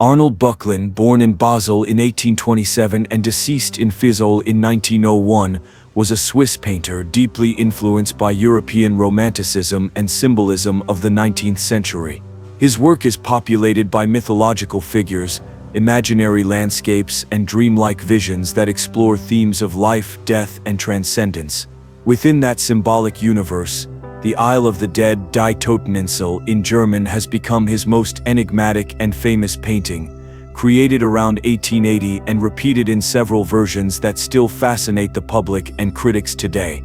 Arnold Böcklin, born in Basel in 1827 and deceased in Fiesole in 1901, was a Swiss painter deeply influenced by European Romanticism and symbolism of the 19th century. His work is populated by mythological figures, imaginary landscapes, and dreamlike visions that explore themes of life, death, and transcendence. Within that symbolic universe, the Isle of the Dead, Die Toteninsel in German, has become his most enigmatic and famous painting, created around 1880 and repeated in several versions that still fascinate the public and critics today.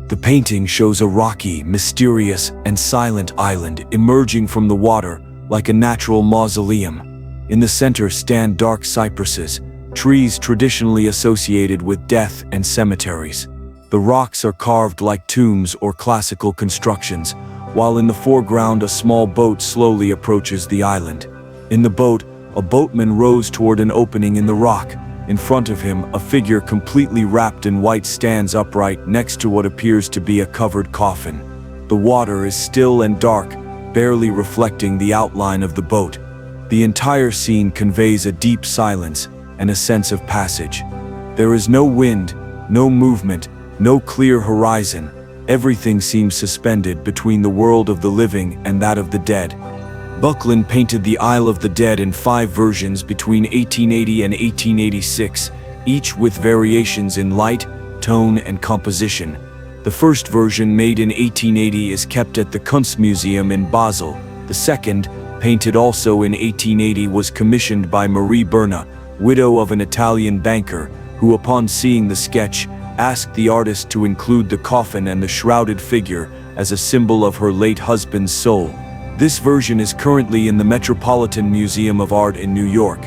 The painting shows a rocky, mysterious, and silent island emerging from the water like a natural mausoleum. In the center stand dark cypresses, trees traditionally associated with death and cemeteries. The rocks are carved like tombs or classical constructions, while in the foreground a small boat slowly approaches the island. In the boat, a boatman rows toward an opening in the rock. In front of him, a figure completely wrapped in white stands upright next to what appears to be a covered coffin. The water is still and dark, barely reflecting the outline of the boat. The entire scene conveys a deep silence and a sense of passage. There is no wind, no movement, no clear horizon. Everything seems suspended between the world of the living and that of the dead. Böcklin painted the Isle of the Dead in 5 versions between 1880 and 1886, each with variations in light, tone, and composition. The first version, made in 1880, is kept at the Kunstmuseum in Basel. The second, painted also in 1880, was commissioned by Marie Berna, widow of an Italian banker, who upon seeing the sketch, asked the artist to include the coffin and the shrouded figure as a symbol of her late husband's soul. This version is currently in the Metropolitan Museum of Art in New York.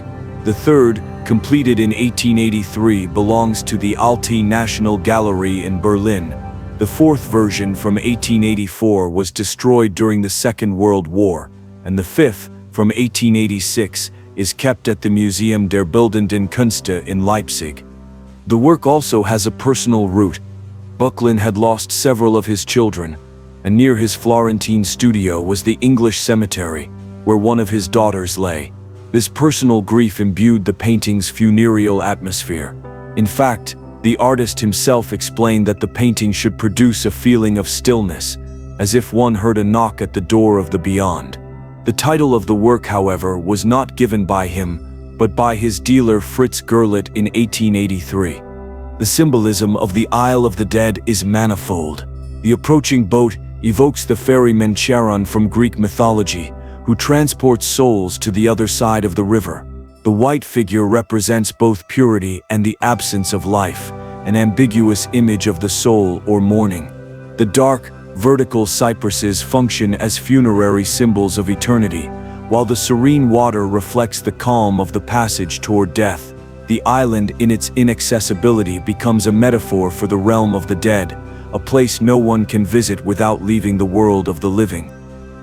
The third, completed in 1883, belongs to the Alte National Gallery in Berlin. The fourth version, from 1884, was destroyed during the Second World War, and the fifth, from 1886, is kept at the Museum der Bildenden Künste in Leipzig. The work also has a personal root. Böcklin had lost several of his children, and near his Florentine studio was the English cemetery, where one of his daughters lay. This personal grief imbued the painting's funereal atmosphere. In fact, the artist himself explained that the painting should produce a feeling of stillness, as if one heard a knock at the door of the beyond. The title of the work, however, was not given by him, but by his dealer Fritz Gerlit in 1883. The symbolism of the Isle of the Dead is manifold. The approaching boat evokes the ferryman Charon from Greek mythology, who transports souls to the other side of the river. The white figure represents both purity and the absence of life, an ambiguous image of the soul or mourning. The dark, vertical cypresses function as funerary symbols of eternity, while the serene water reflects the calm of the passage toward death. The island, in its inaccessibility, becomes a metaphor for the realm of the dead, a place no one can visit without leaving the world of the living.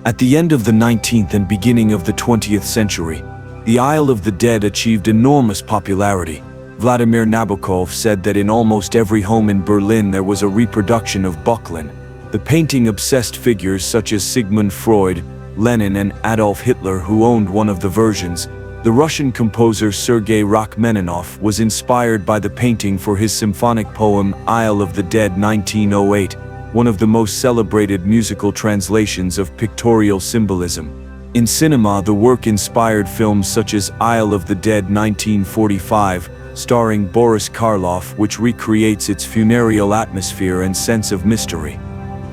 At the end of the 19th and beginning of the 20th century, the Isle of the Dead achieved enormous popularity. Vladimir Nabokov said that in almost every home in Berlin there was a reproduction of Böcklin. The painting obsessed figures such as Sigmund Freud, Lenin, and Adolf Hitler, who owned one of the versions. The Russian composer Sergei Rachmaninoff was inspired by the painting for his symphonic poem Isle of the Dead 1908, one of the most celebrated musical translations of pictorial symbolism. In cinema, the work inspired films such as Isle of the Dead 1945, starring Boris Karloff, which recreates its funereal atmosphere and sense of mystery.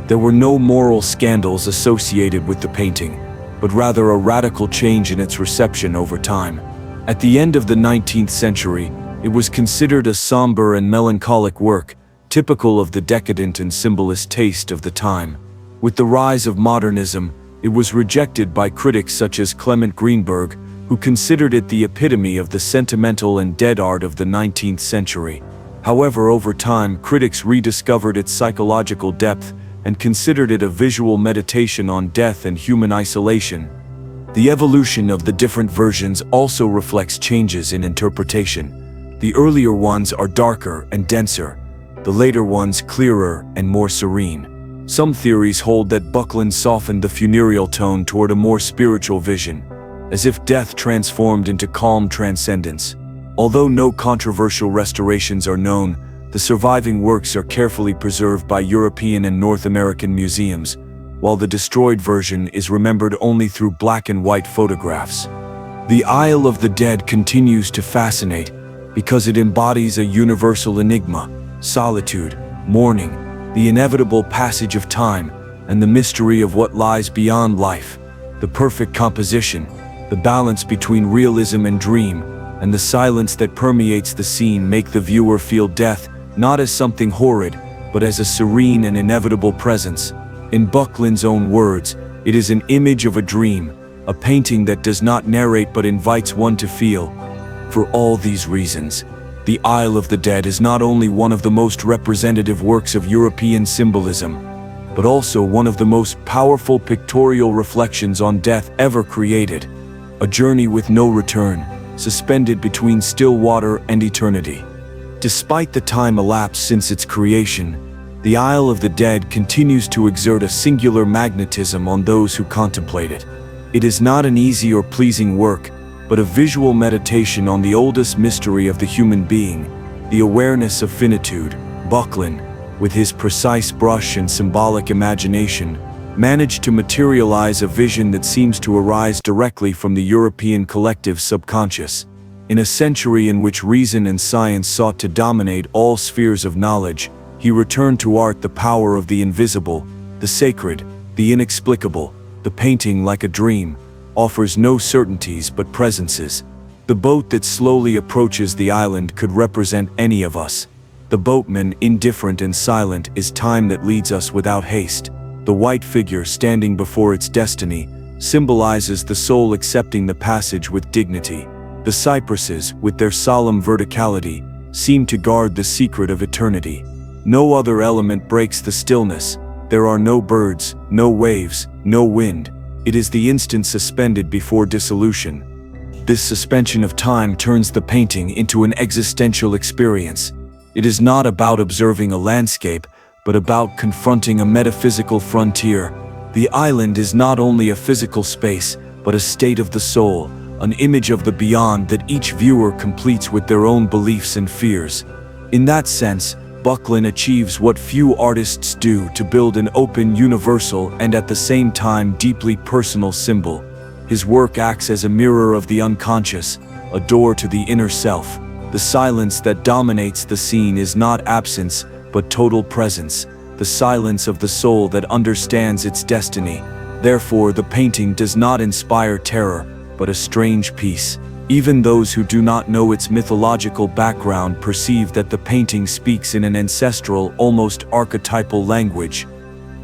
There were no moral scandals associated with the painting, but rather a radical change in its reception over time. At the end of the 19th century, it was considered a somber and melancholic work, typical of the decadent and symbolist taste of the time. With the rise of modernism, it was rejected by critics such as Clement Greenberg, who considered it the epitome of the sentimental and dead art of the 19th century. However, over time, critics rediscovered its psychological depth and considered it a visual meditation on death and human isolation. The evolution of the different versions also reflects changes in interpretation. The earlier ones are darker and denser, the later ones clearer and more serene. Some theories hold that Böcklin softened the funereal tone toward a more spiritual vision, as if death transformed into calm transcendence. Although no controversial restorations are known, the surviving works are carefully preserved by European and North American museums, while the destroyed version is remembered only through black and white photographs. The Isle of the Dead continues to fascinate because it embodies a universal enigma: solitude, mourning, the inevitable passage of time, and the mystery of what lies beyond life. The perfect composition, the balance between realism and dream, and the silence that permeates the scene make the viewer feel death not as something horrid, but as a serene and inevitable presence. In Buckland's own words, it is an image of a dream, a painting that does not narrate but invites one to feel. For all these reasons, the Isle of the Dead is not only one of the most representative works of European symbolism, but also one of the most powerful pictorial reflections on death ever created. A journey with no return, suspended between still water and eternity. Despite the time elapsed since its creation, the Isle of the Dead continues to exert a singular magnetism on those who contemplate it. It is not an easy or pleasing work, but a visual meditation on the oldest mystery of the human being, the awareness of finitude. Buckland, with his precise brush and symbolic imagination, managed to materialize a vision that seems to arise directly from the European collective subconscious. In a century in which reason and science sought to dominate all spheres of knowledge, he returned to art the power of the invisible, the sacred, the inexplicable. The painting, like a dream, offers no certainties but presences. The boat that slowly approaches the island could represent any of us. The boatman, indifferent and silent, is time that leads us without haste. The white figure standing before its destiny symbolizes the soul accepting the passage with dignity. The cypresses, with their solemn verticality, seem to guard the secret of eternity. No other element breaks the stillness. There are no birds, no waves, no wind. It is the instant suspended before dissolution. This suspension of time turns the painting into an existential experience. It is not about observing a landscape, but about confronting a metaphysical frontier. The island is not only a physical space, but a state of the soul, an image of the beyond that each viewer completes with their own beliefs and fears. In that sense, Buckland achieves what few artists do, to build an open, universal, and at the same time deeply personal symbol. His work acts as a mirror of the unconscious, a door to the inner self. The silence that dominates the scene is not absence, but total presence, the silence of the soul that understands its destiny. Therefore, the painting does not inspire terror, but a strange peace. Even those who do not know its mythological background perceive that the painting speaks in an ancestral, almost archetypal language.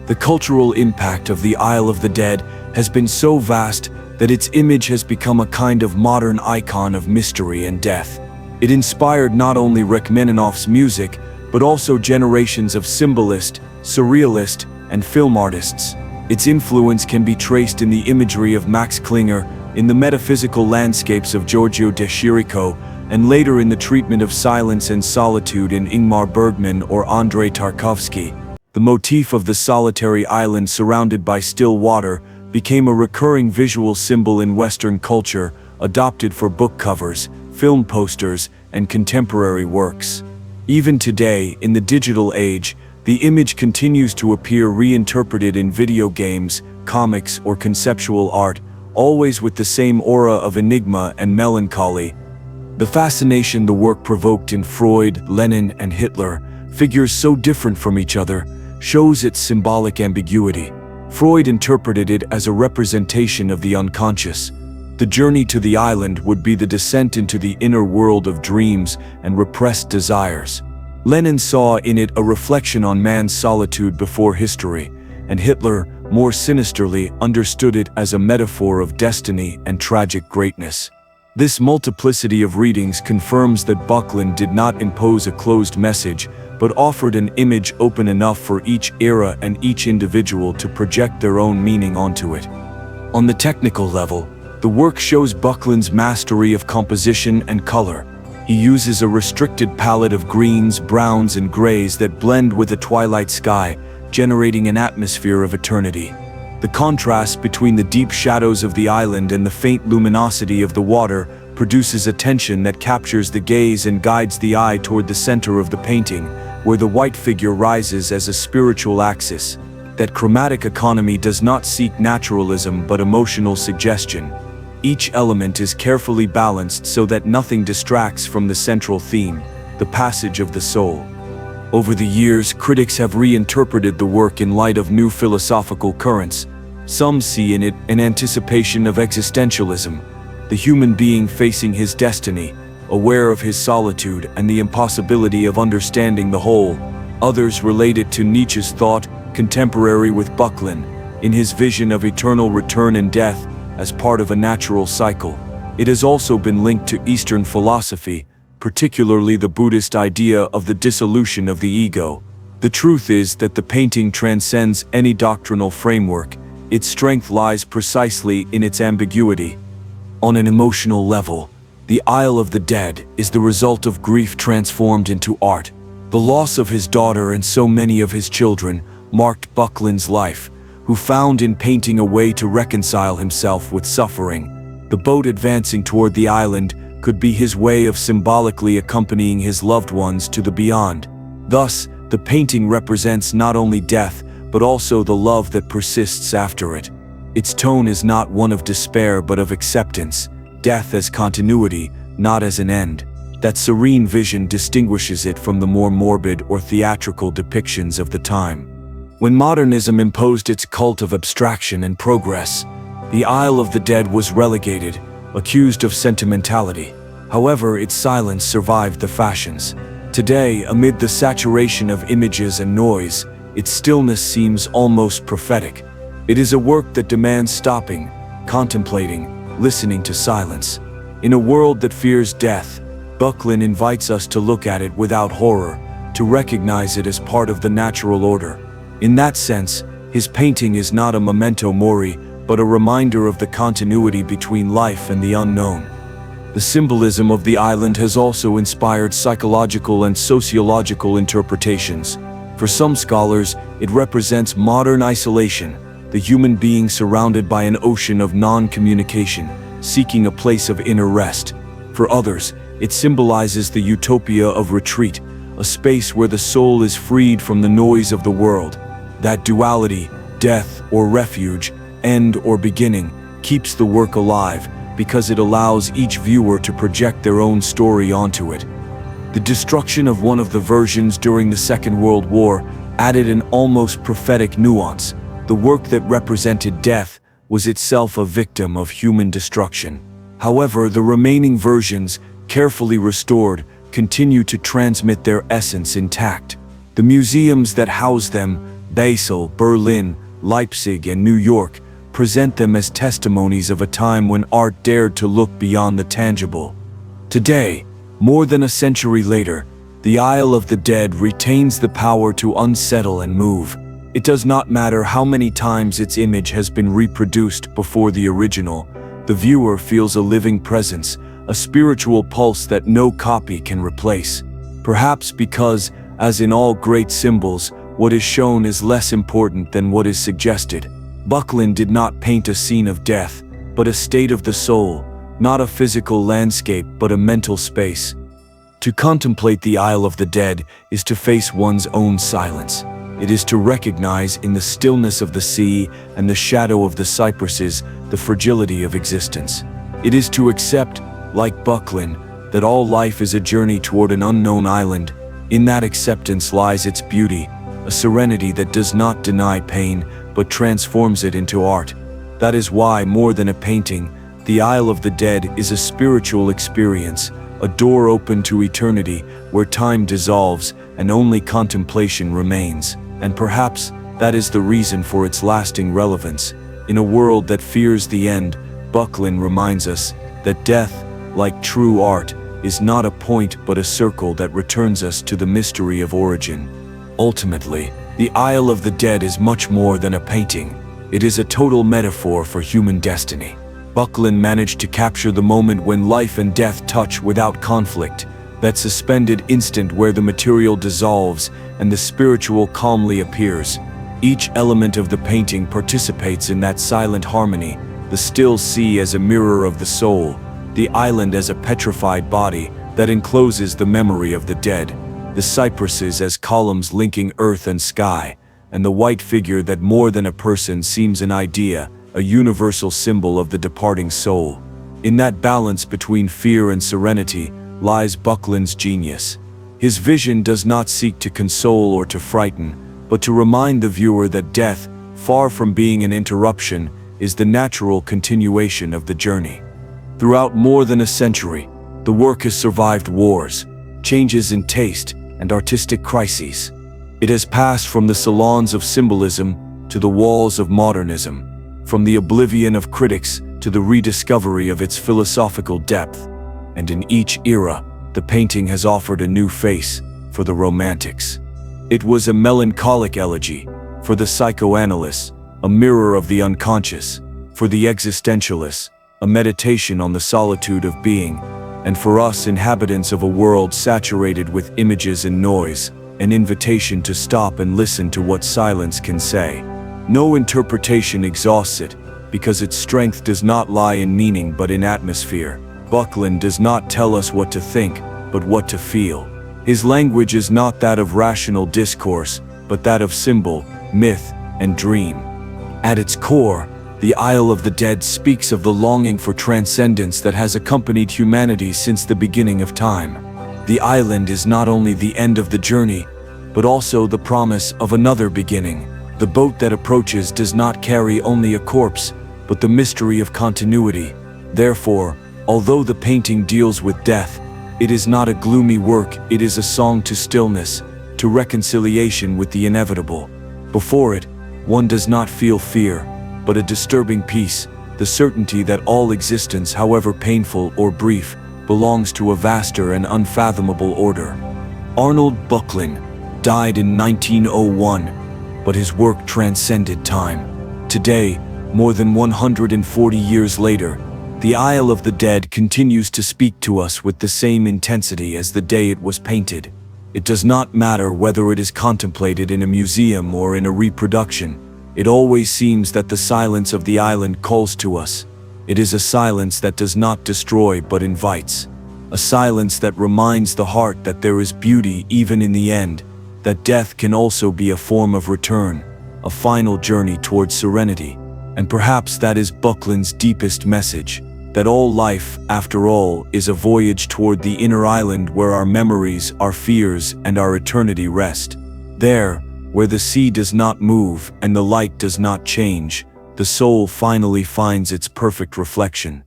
The cultural impact of the Isle of the Dead has been so vast that its image has become a kind of modern icon of mystery and death. It inspired not only Rachmaninoff's music, but also generations of symbolist, surrealist, and film artists. Its influence can be traced in the imagery of Max Klinger, in the metaphysical landscapes of Giorgio de Chirico, and later in the treatment of silence and solitude in Ingmar Bergman or Andrei Tarkovsky. The motif of the solitary island surrounded by still water became a recurring visual symbol in Western culture, adopted for book covers, film posters, and contemporary works. Even today, in the digital age, the image continues to appear reinterpreted in video games, comics, or conceptual art, always with the same aura of enigma and melancholy. The fascination the work provoked in Freud, Lenin, and Hitler, figures so different from each other, shows its symbolic ambiguity. Freud interpreted it as a representation of the unconscious. The journey to the island would be the descent into the inner world of dreams and repressed desires. Lenin saw in it a reflection on man's solitude before history, and Hitler, more sinisterly, understood it as a metaphor of destiny and tragic greatness. This multiplicity of readings confirms that Buckland did not impose a closed message, but offered an image open enough for each era and each individual to project their own meaning onto it. On the technical level, the work shows Buckland's mastery of composition and color. He uses a restricted palette of greens, browns, and grays that blend with a twilight sky, generating an atmosphere of eternity. The contrast between the deep shadows of the island and the faint luminosity of the water produces a tension that captures the gaze and guides the eye toward the center of the painting, where the white figure rises as a spiritual axis. That chromatic economy does not seek naturalism but emotional suggestion. Each element is carefully balanced so that nothing distracts from the central theme, the passage of the soul. Over the years, critics have reinterpreted the work in light of new philosophical currents. Some see in it an anticipation of existentialism, the human being facing his destiny, aware of his solitude and the impossibility of understanding the whole. Others relate it to Nietzsche's thought, contemporary with Böcklin, in his vision of eternal return and death as part of a natural cycle. It has also been linked to Eastern philosophy, particularly the Buddhist idea of the dissolution of the ego. The truth is that the painting transcends any doctrinal framework. Its strength lies precisely in its ambiguity. On an emotional level, The Isle of the Dead is the result of grief transformed into art. The loss of his daughter and so many of his children marked Böcklin's life, who found in painting a way to reconcile himself with suffering. The boat advancing toward the island could be his way of symbolically accompanying his loved ones to the beyond. Thus, the painting represents not only death, but also the love that persists after it. Its tone is not one of despair but of acceptance, death as continuity, not as an end. That serene vision distinguishes it from the more morbid or theatrical depictions of the time. When modernism imposed its cult of abstraction and progress, The Isle of the Dead was relegated, accused of sentimentality. However, its silence survived the fashions. Today, amid the saturation of images and noise, its stillness seems almost prophetic. It is a work that demands stopping, contemplating, listening to silence. In a world that fears death, Böcklin invites us to look at it without horror, to recognize it as part of the natural order. In that sense, his painting is not a memento mori, but a reminder of the continuity between life and the unknown. The symbolism of the island has also inspired psychological and sociological interpretations. For some scholars, it represents modern isolation, the human being surrounded by an ocean of non-communication, seeking a place of inner rest. For others, it symbolizes the utopia of retreat, a space where the soul is freed from the noise of the world. That duality, death or refuge, end or beginning, keeps the work alive because it allows each viewer to project their own story onto it. The destruction of one of the versions during the Second World War added an almost prophetic nuance. The work that represented death was itself a victim of human destruction. However, the remaining versions, carefully restored, continue to transmit their essence intact. The museums that house them, Basel, Berlin, Leipzig, and New York, present them as testimonies of a time when art dared to look beyond the tangible. Today, more than a century later, The Isle of the Dead retains the power to unsettle and move. It does not matter how many times its image has been reproduced before the original, the viewer feels a living presence, a spiritual pulse that no copy can replace. Perhaps because, as in all great symbols, what is shown is less important than what is suggested. Böcklin did not paint a scene of death, but a state of the soul, not a physical landscape but a mental space. To contemplate the Isle of the Dead is to face one's own silence. It is to recognize in the stillness of the sea and the shadow of the cypresses the fragility of existence. It is to accept, like Böcklin, that all life is a journey toward an unknown island. In that acceptance lies its beauty, a serenity that does not deny pain, but transforms it into art. That is why, more than a painting, The Isle of the Dead is a spiritual experience, a door open to eternity, where time dissolves and only contemplation remains. And perhaps that is the reason for its lasting relevance. In a world that fears the end, Böcklin reminds us that death, like true art, is not a point but a circle that returns us to the mystery of origin. Ultimately, The Isle of the Dead is much more than a painting. It is a total metaphor for human destiny. Böcklin managed to capture the moment when life and death touch without conflict, that suspended instant where the material dissolves and the spiritual calmly appears. Each element of the painting participates in that silent harmony, the still sea as a mirror of the soul, the island as a petrified body that encloses the memory of the dead, the cypresses as columns linking earth and sky, and the white figure that more than a person seems an idea, a universal symbol of the departing soul. In that balance between fear and serenity lies Buckland's genius. His vision does not seek to console or to frighten, but to remind the viewer that death, far from being an interruption, is the natural continuation of the journey. Throughout more than a century, the work has survived wars, changes in taste, and artistic crises. It has passed from the salons of symbolism to the walls of modernism, from the oblivion of critics to the rediscovery of its philosophical depth. And in each era, the painting has offered a new face for the Romantics. It was a melancholic elegy for the psychoanalysts, a mirror of the unconscious; for the existentialists, a meditation on the solitude of being; and for us inhabitants of a world saturated with images and noise, an invitation to stop and listen to what silence can say. No interpretation exhausts it, because its strength does not lie in meaning but in atmosphere. Buckland does not tell us what to think, but what to feel. His language is not that of rational discourse, but that of symbol, myth, and dream. At its core, the Isle of the Dead speaks of the longing for transcendence that has accompanied humanity since the beginning of time. The island is not only the end of the journey, but also the promise of another beginning. The boat that approaches does not carry only a corpse, but the mystery of continuity. Therefore, although the painting deals with death, it is not a gloomy work, it is a song to stillness, to reconciliation with the inevitable. Before it, one does not feel fear, but a disturbing peace, the certainty that all existence, however painful or brief, belongs to a vaster and unfathomable order. Arnold Buckland died in 1901, but his work transcended time. Today, more than 140 years later, the Isle of the Dead continues to speak to us with the same intensity as the day it was painted. It does not matter whether it is contemplated in a museum or in a reproduction. It always seems that the silence of the island calls to us. It is a silence that does not destroy but invites. A silence that reminds the heart that there is beauty even in the end, that death can also be a form of return, a final journey towards serenity. And perhaps that is Buckland's deepest message, that all life, after all, is a voyage toward the inner island where our memories, our fears, and our eternity rest. There, where the sea does not move and the light does not change, the soul finally finds its perfect reflection.